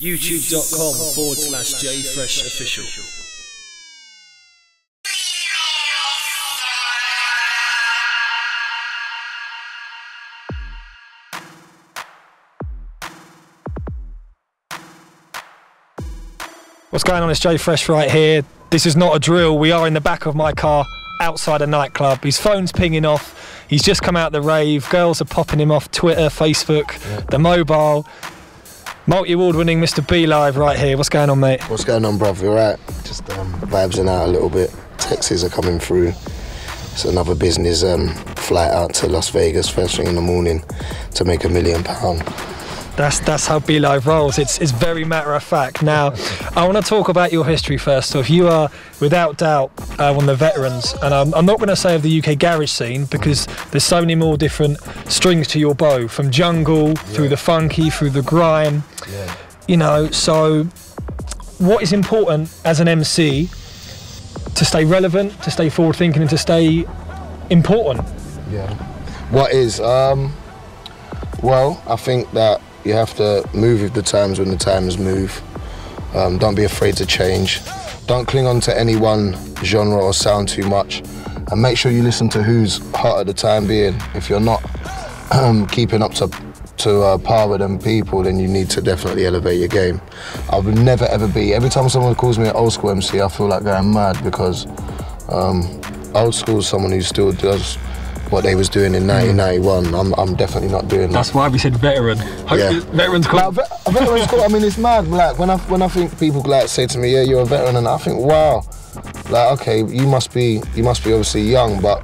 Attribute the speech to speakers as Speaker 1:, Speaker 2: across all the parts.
Speaker 1: youtube.com/jfreshofficial.
Speaker 2: What's going on? It's Jay Fresh right here. This is not a drill. We are in the back of my car outside a nightclub. His phone's pinging off. He's just come out the rave. Girls are popping him off Twitter, Facebook, the mobile. Multi-award winning Mr. B Live right here. What's going on, mate?
Speaker 3: What's going on, bruv? You alright? Just vibesing out a little bit. Texts are coming through. It's another business flight out to Las Vegas first thing in the morning to make £1 million.
Speaker 2: That's how B Live rolls. It's very matter of fact. Now, I want to talk about your history first. So, if you are without doubt one of the veterans, and I'm not going to say of the UK garage scene because there's so many more different strings to your bow, from jungle through the funky, through the grime.
Speaker 3: Yeah.
Speaker 2: You know, so what is important as an MC to stay relevant, to stay forward thinking, and to stay important?
Speaker 3: Yeah. What is? Well, I think that you have to move with the times when the times move. Don't be afraid to change. Don't cling on to any one genre or sound too much. And make sure you listen to who's hot at the time being. If you're not keeping up to par with them people, then you need to definitely elevate your game. I would never ever be, every time someone calls me an old school MC, I feel like going mad because old school is someone who still does what they was doing in 1991. I'm definitely not doing that.
Speaker 2: That's why we said veteran. Veteran's cool.
Speaker 3: Like, veteran's cool. I mean, it's mad. Like when I think people like say to me, "Yeah, you're a veteran," and I think, "Wow, like okay, you must be obviously young," but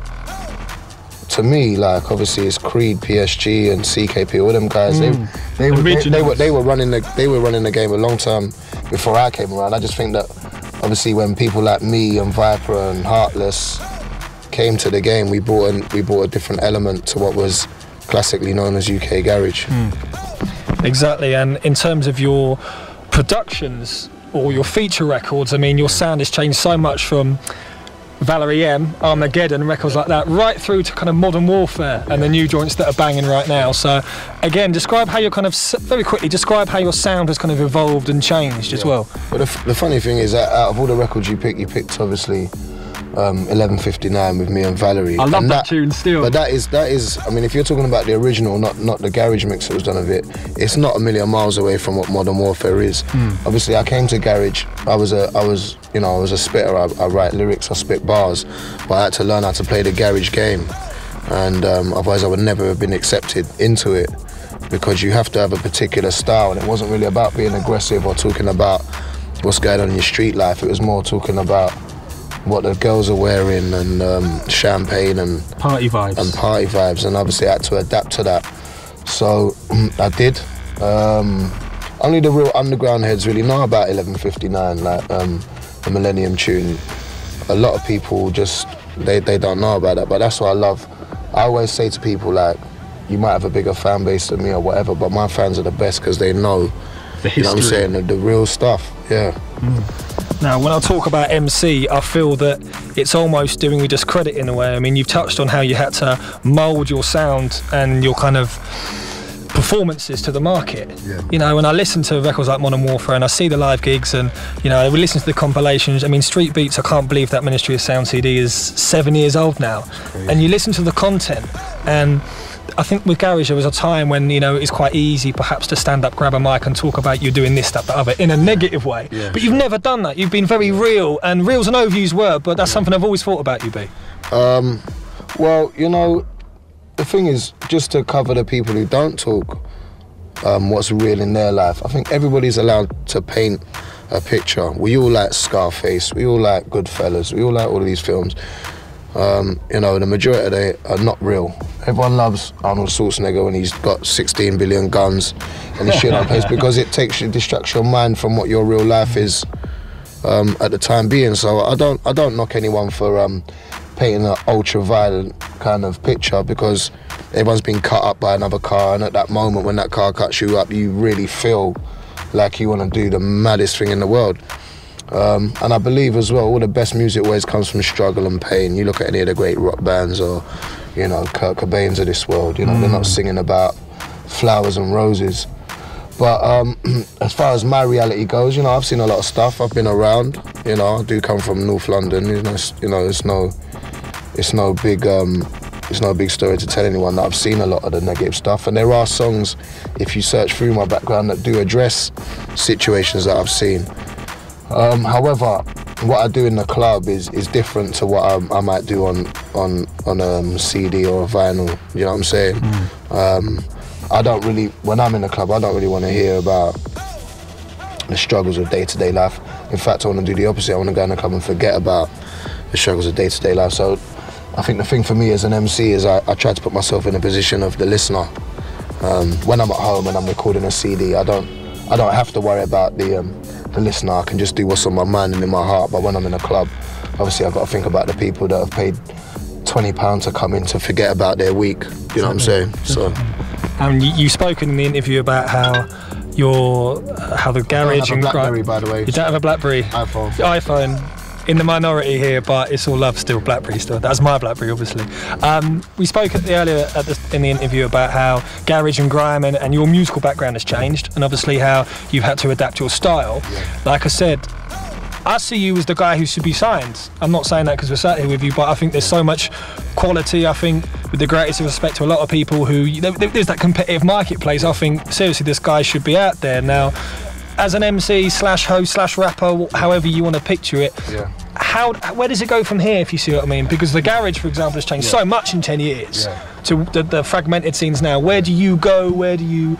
Speaker 3: to me, like obviously it's Creed, PSG, and CKP. All them guys, they were running the game a long time before I came around. I just think that obviously when people like me and Viper and Heartless came to the game, we brought a different element to what was classically known as UK garage.
Speaker 2: Exactly, and in terms of your productions or your feature records, I mean, your sound has changed so much from Valerie M, Armageddon, records like that, right through to kind of Modern Warfare and the new joints that are banging right now. So again, describe how you're very quickly describe how your sound has kind of evolved and changed as well.
Speaker 3: But the funny thing is that out of all the records you picked obviously 11:59 with me and Valerie.
Speaker 2: I love that tune still.
Speaker 3: But that is. I mean, if you're talking about the original, not the garage mix that was done of it, it's not a million miles away from what Modern Warfare is. Obviously, I came to garage. I was a spitter. I write lyrics. I spit bars. But I had to learn how to play the garage game, and otherwise I would never have been accepted into it because you have to have a particular style, and it wasn't really about being aggressive or talking about what's going on in your street life. It was more talking about what the girls are wearing and champagne and
Speaker 2: party vibes,
Speaker 3: and obviously I had to adapt to that. So I did. Only the real underground heads really know about 11:59, like the Millennium tune. A lot of people just they don't know about that, but that's what I love. I always say to people, like, you might have a bigger fan base than me or whatever, but my fans are the best because they know
Speaker 2: the history.
Speaker 3: You know what I'm saying, the real stuff. Yeah.
Speaker 2: Now, when I talk about MC, I feel that it's almost doing you discredit in a way. I mean, you've touched on how you had to mould your sound and your kind of performances to the market.
Speaker 3: Yeah.
Speaker 2: You know, when I listen to records like Modern Warfare and I see the live gigs and, you know, we listen to the compilations. I mean, Street Beats, I can't believe that Ministry of Sound CD is 7 years old now. And you listen to the content, and I think with garage there was a time when, you know, it's quite easy perhaps to stand up, grab a mic and talk about you doing this, that, the other in a negative way.
Speaker 3: Yeah,
Speaker 2: but you've never done that. You've been very real, and real's an overused word, but that's something I've always thought about you, B.
Speaker 3: Well, you know, the thing is, just to cover the people who don't talk what's real in their life, I think everybody's allowed to paint a picture. We all like Scarface, we all like Goodfellas, we all like all of these films. You know, the majority of they are not real. Everyone loves Arnold Schwarzenegger when he's got 16 billion guns and his shit on place because it distracts your mind from what your real life is at the time being. So I don't knock anyone for painting an ultra-violent kind of picture because everyone's been cut up by another car, and at that moment when that car cuts you up, you really feel like you want to do the maddest thing in the world. And I believe as well, all the best music always comes from struggle and pain. You look at any of the great rock bands or, you know, Kurt Cobain's of this world, you know, they're not singing about flowers and roses. But as far as my reality goes, you know, I've seen a lot of stuff. I've been around. You know, I do come from North London. You know, it's no big story to tell anyone that I've seen a lot of the negative stuff. And there are songs, if you search through my background, that do address situations that I've seen. However, what I do in the club is different to what I might do on a CD or a vinyl. You know what I'm saying? I don't really, when I'm in the club, I don't really want to hear about the struggles of day-to-day life. In fact, I want to do the opposite. I want to go in the club and forget about the struggles of day-to-day life. So I think the thing for me as an MC is I try to put myself in the position of the listener. When I'm at home and I'm recording a CD, I don't have to worry about the listener. I can just do what's on my mind and in my heart. But when I'm in a club, obviously I've got to think about the people that have paid £20 to come in to forget about their week. You know what I'm saying? So.
Speaker 2: You've spoken in the interview about how the garage
Speaker 3: and BlackBerry, by the way.
Speaker 2: You don't have a BlackBerry. iPhone. In the minority here, but it's all love still. BlackBerry still. That's my BlackBerry, obviously. We spoke earlier in the interview about how garage and grime and your musical background has changed, and obviously how you've had to adapt your style. Yeah. Like I said, I see you as the guy who should be signed. I'm not saying that because we're sat here with you, but I think there's so much quality. I think, with the greatest respect to a lot of people who, there's that competitive marketplace. I think, seriously, this guy should be out there. Now, as an MC / host / rapper, however you want to picture it, where does it go from here, if you see what I mean? Because the garage, for example, has changed so much in 10 years to the fragmented scenes now. Where do you go? Where do you,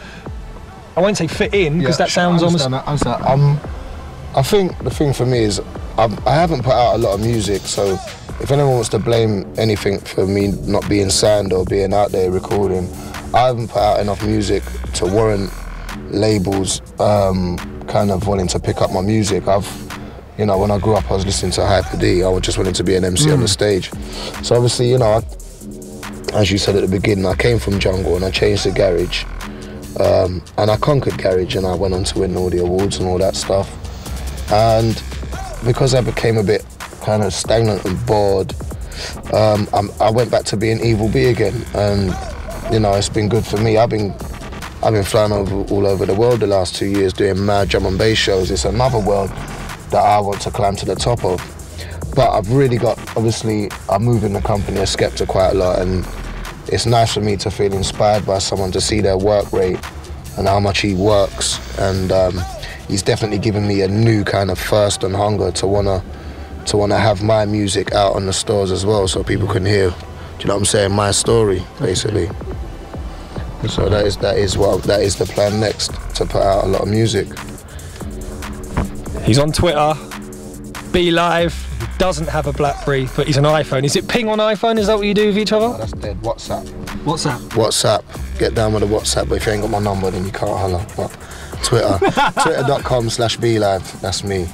Speaker 2: I won't say fit in, because that sounds almost...
Speaker 3: I think the thing for me is I haven't put out a lot of music, so if anyone wants to blame anything for me not being signed or being out there recording, I haven't put out enough music to warrant labels kind of wanting to pick up my music. You know, when I grew up, I was listening to Hyper D. I just wanted to be an MC on the stage. So obviously, you know, as you said at the beginning, I came from jungle and I changed to garage, and I conquered garage, and I went on to win all the awards and all that stuff. And because I became a bit kind of stagnant and bored, I went back to being Evil B again, and you know, it's been good for me. I've been flying all over the world the last 2 years doing mad drum and bass shows. It's another world that I want to climb to the top of. But I've really got, obviously, I move in the company of Skepta quite a lot, and it's nice for me to feel inspired by someone, to see their work rate and how much he works, and he's definitely given me a new kind of thirst and hunger to wanna have my music out on the stores as well, so people can hear, do you know what I'm saying, my story, basically. So that is the plan next, to put out a lot of music.
Speaker 2: He's on Twitter, Be Live. He doesn't have a BlackBerry, but he's an iPhone. Is it ping on iPhone? Is that what you do with each other?
Speaker 3: No, that's dead. WhatsApp.
Speaker 2: WhatsApp.
Speaker 3: Get down with the WhatsApp, but if you ain't got my number, then you can't holler. But Twitter. Twitter.com/BeLive. That's me.